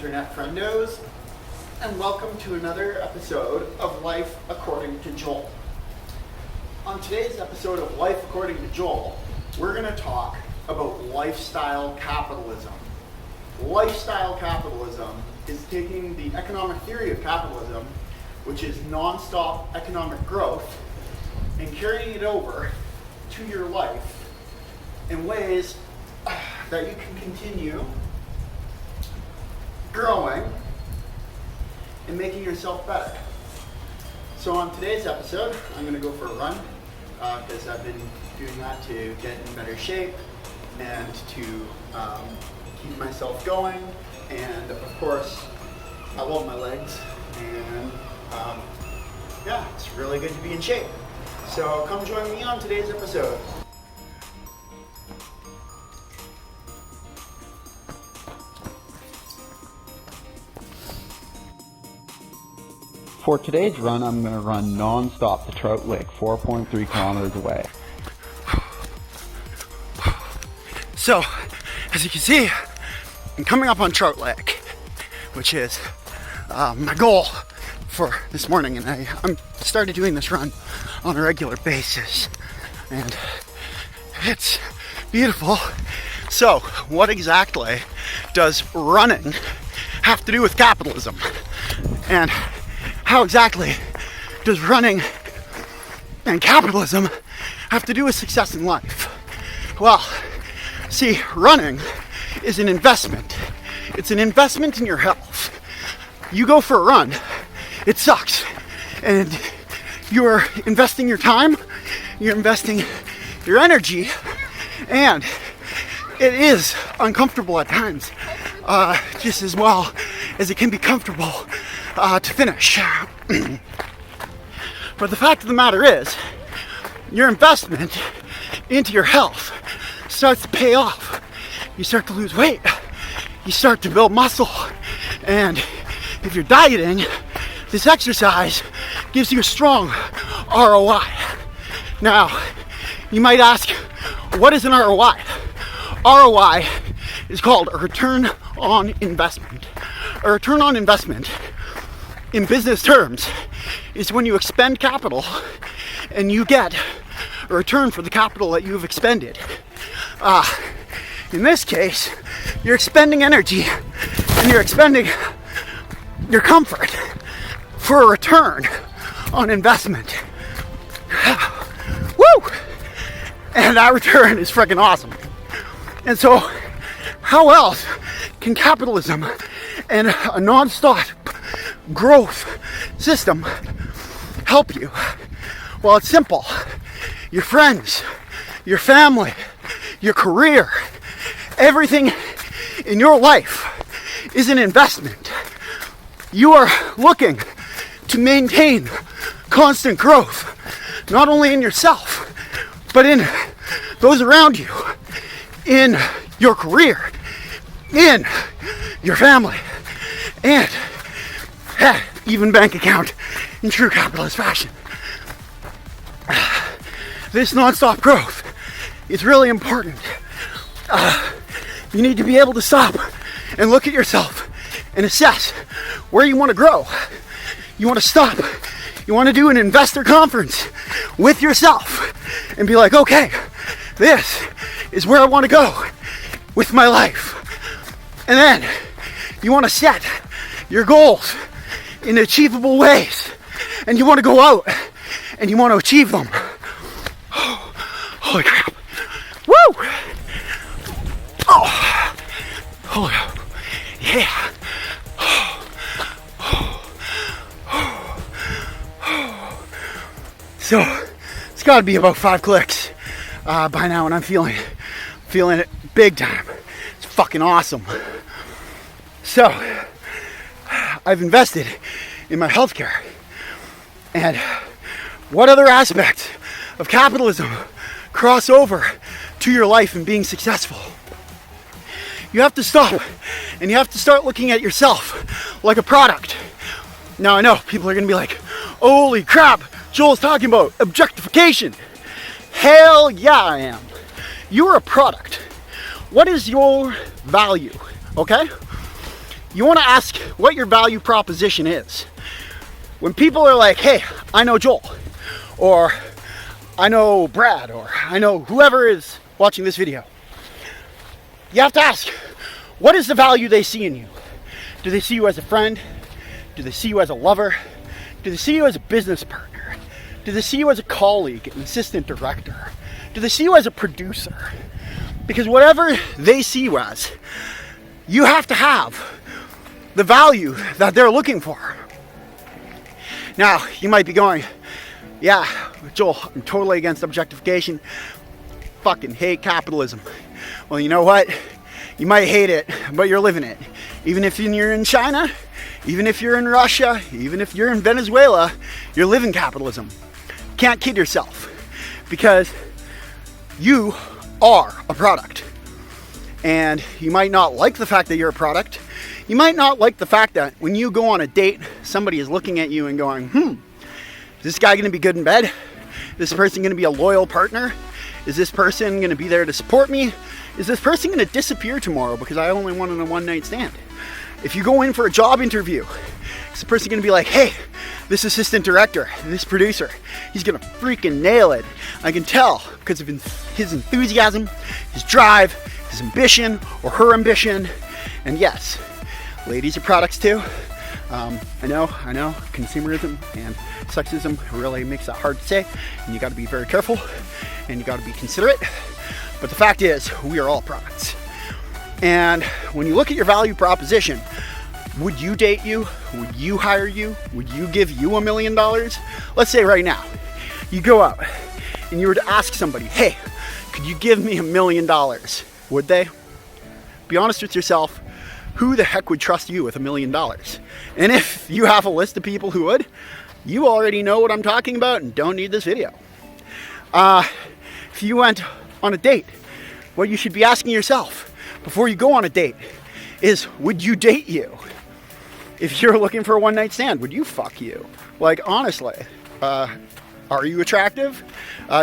internet friendos, and welcome to another episode of Life According to Joel. On today's episode of Life According to Joel, we're going to talk about lifestyle capitalism. Lifestyle capitalism is taking the economic theory of capitalism, which is non-stop economic growth, and carrying it over to your life in ways that you can continue growing and making yourself better. So on today's episode, I'm going to go for a run because I've been doing that to get in better shape and to keep myself going. And of course, I love my legs, and yeah, it's really good to be in shape. So come join me on today's episode. For today's run, I'm going to run non-stop to Trout Lake, 4.3 kilometers away. So, as you can see, I'm coming up on Trout Lake, which is my goal for this morning, and I'm started doing this run on a regular basis, and it's beautiful. So, what exactly does running have to do with capitalism? And how exactly does running and capitalism have to do with success in life? Well, see, running is an investment. It's an investment in your health. You go for a run, it sucks. And you're investing your time, you're investing your energy, and it is uncomfortable at times, just as well as it can be comfortable to finish. But the fact of the matter is, your investment into your health starts to pay off. You start to lose weight, you start to build muscle, and if you're dieting, this exercise gives you a strong ROI. Now, you might ask, what is an ROI? ROI is called a return on investment. A return on investment in business terms is when you expend capital and you get a return for the capital that you've expended. In this case, you're expending energy and you're expending your comfort for a return on investment. Woo! And that return is freaking awesome. And so, how else can capitalism and a non-stop growth system help you? Well, it's simple. Your friends, your family, your career, everything in your life is an investment. You are looking to maintain constant growth, not only in yourself, but in those around you, in your career, in your family, and even bank account in true capitalist fashion. This non-stop growth is really important. You need to be able to stop and look at yourself and assess where you want to grow. You want to stop. You want to do an investor conference with yourself and be like, okay, this is where I want to go with my life. And then you want to set your goals in achievable ways, and you want to go out and you want to achieve them. Oh, holy crap. Woo! Oh, yeah. So it's got to be about 5 clicks by now, and I'm feeling it big time. It's fucking awesome. So I've invested in my healthcare, and what other aspects of capitalism cross over to your life and being successful? You have to stop and you have to start looking at yourself like a product. Now I know people are going to be like, holy crap, Joel's talking about objectification. Hell yeah, I am. You're a product. What is your value? Okay? you want to ask what your value proposition is. When people are like, hey, I know Joel, or I know Brad, or I know whoever is watching this video, you have to ask, what is the value they see in you? Do they see you as a friend? Do they see you as a lover? Do they see you as a business partner? Do they see you as a colleague, an assistant director? Do they see you as a producer? Because whatever they see you as, you have to have the value that they're looking for. Now, you might be going, yeah, Joel, I'm totally against objectification. Fucking hate capitalism. Well, you know what? You might hate it, but you're living it. Even if you're in China, even if you're in Russia, even if you're in Venezuela, you're living capitalism. Can't kid yourself, because you are a product. And you might not like the fact that you're a product. You might not like the fact that when you go on a date, somebody is looking at you and going, is this guy going to be good in bed? Is this person going to be a loyal partner? Is this person going to be there to support me? Is this person going to disappear tomorrow because I only wanted a one-night stand? If you go in for a job interview, is the person going to be like, hey, this assistant director, this producer, he's going to freaking nail it. I can tell because of his enthusiasm, his drive, his ambition, or her ambition. And yes, ladies are products too. I know, consumerism and sexism really makes that hard to say, and you got to be very careful, and you got to be considerate. But the fact is, we are all products. And when you look at your value proposition, would you date you? Would you hire you? Would you give you $1 million? Let's say right now, you go out and you were to ask somebody, hey, could you give me $1 million? Would they? Be honest with yourself. Who the heck would trust you with $1 million? And if you have a list of people who would, you already know what I'm talking about and don't need this video. If you went on a date, what you should be asking yourself before you go on a date is, would you date you? If you're looking for a one-night stand, would you fuck you? Like, honestly, are you attractive?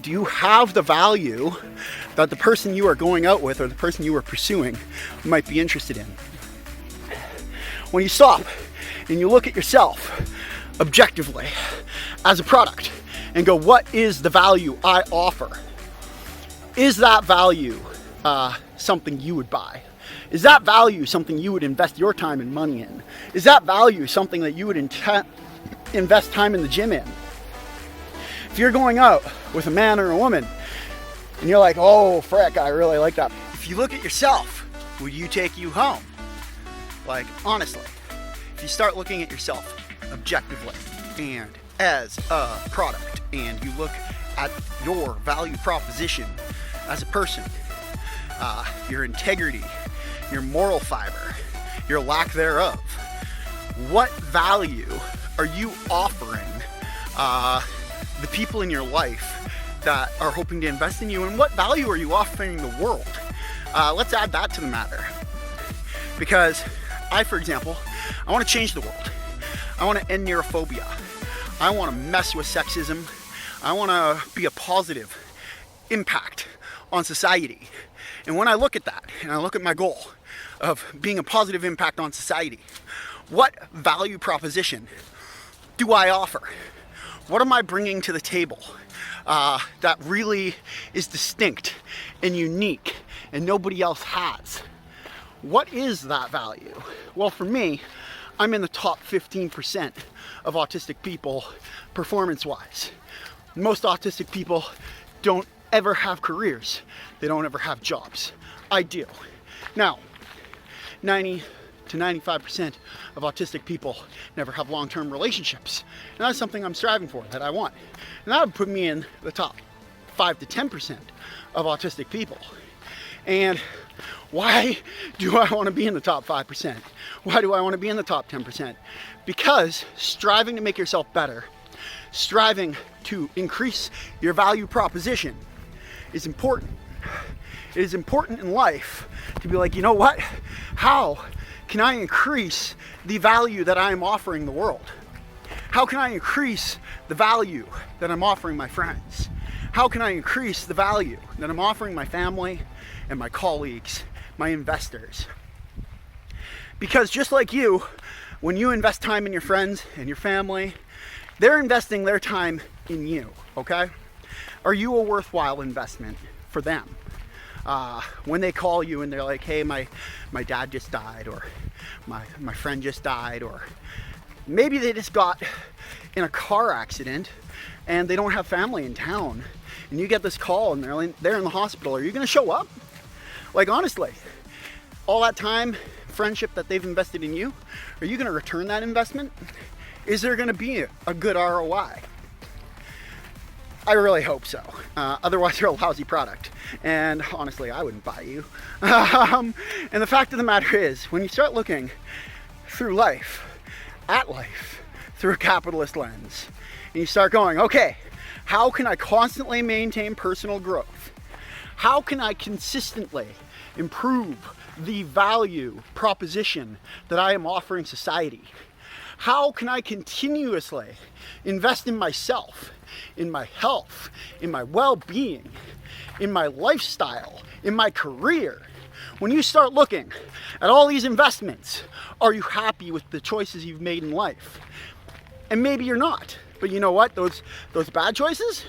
Do you have the value that the person you are going out with or the person you are pursuing might be interested in? When you stop and you look at yourself objectively as a product and go, what is the value I offer? Is that value something you would buy? Is that value something you would invest your time and money in? Is that value something that you would invest time in the gym in? If you're going out with a man or a woman and you're like, oh, frick, I really like that. If you look at yourself, would you take you home? Like, honestly, if you start looking at yourself objectively and as a product, and you look at your value proposition as a person, your integrity, your moral fiber, your lack thereof, what value are you offering the people in your life that are hoping to invest in you, and what value are you offering the world? Let's add that to the matter. Because I, for example, I want to change the world. I want to end neurophobia. I want to mess with sexism. I want to be a positive impact on society. And when I look at that, and I look at my goal of being a positive impact on society, what value proposition do I offer? What am I bringing to the table that really is distinct and unique and nobody else has? What is that value? Well, for me, I'm in the top 15% of autistic people performance-wise. Most autistic people don't ever have careers. They don't ever have jobs. I do. Now, 90 to 95% of autistic people never have long-term relationships. And that's something I'm striving for, that I want. And that would put me in the top 5 to 10% of autistic people. And why do I want to be in the top 5%? Why do I want to be in the top 10%? Because striving to make yourself better, striving to increase your value proposition is important. It is important in life to be like, you know what? How can I increase the value that I am offering the world? How can I increase the value that I'm offering my friends? How can I increase the value that I'm offering my family and my colleagues, my investors? Because just like you, when you invest time in your friends and your family, they're investing their time in you, okay? Are you a worthwhile investment for them? When they call you and they're like, hey, my dad just died, or my friend just died, or maybe they just got in a car accident and they don't have family in town, and you get this call and they're in the hospital, are you gonna show up? Like, honestly, all that time, friendship that they've invested in you, are you gonna return that investment? Is there gonna be a good ROI? I really hope so. Otherwise, you're a lousy product. And honestly, I wouldn't buy you. And the fact of the matter is, when you start looking through life, at life, through a capitalist lens, and you start going, okay, how can I constantly maintain personal growth? How can I consistently improve the value proposition that I am offering society? How can I continuously invest in myself, in my health, in my well-being, in my lifestyle, in my career? When you start looking at all these investments, are you happy with the choices you've made in life? And maybe you're not, but you know what? Those bad choices,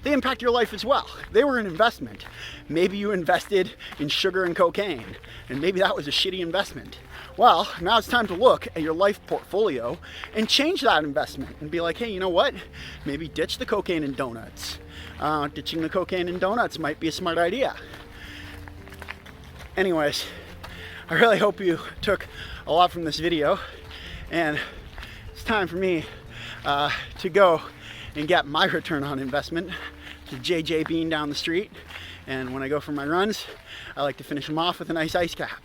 they impact your life as well. They were an investment. Maybe you invested in sugar and cocaine, and maybe that was a shitty investment. Well, now it's time to look at your life portfolio and change that investment and be like, hey, you know what? Maybe ditch the cocaine and donuts. Ditching the cocaine and donuts might be a smart idea. Anyways, I really hope you took a lot from this video, and it's time for me to go and get my return on investment to JJ Bean down the street. And when I go for my runs, I like to finish them off with a nice ice cap.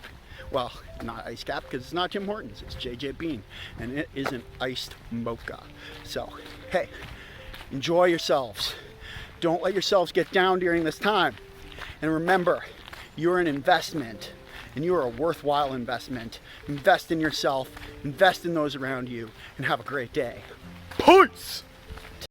Well, not ice cap, because it's not Tim Hortons, it's JJ Bean, and it is an iced mocha. So, hey, enjoy yourselves. Don't let yourselves get down during this time. And remember, you're an investment, and you are a worthwhile investment. Invest in yourself, invest in those around you, and have a great day. Peace!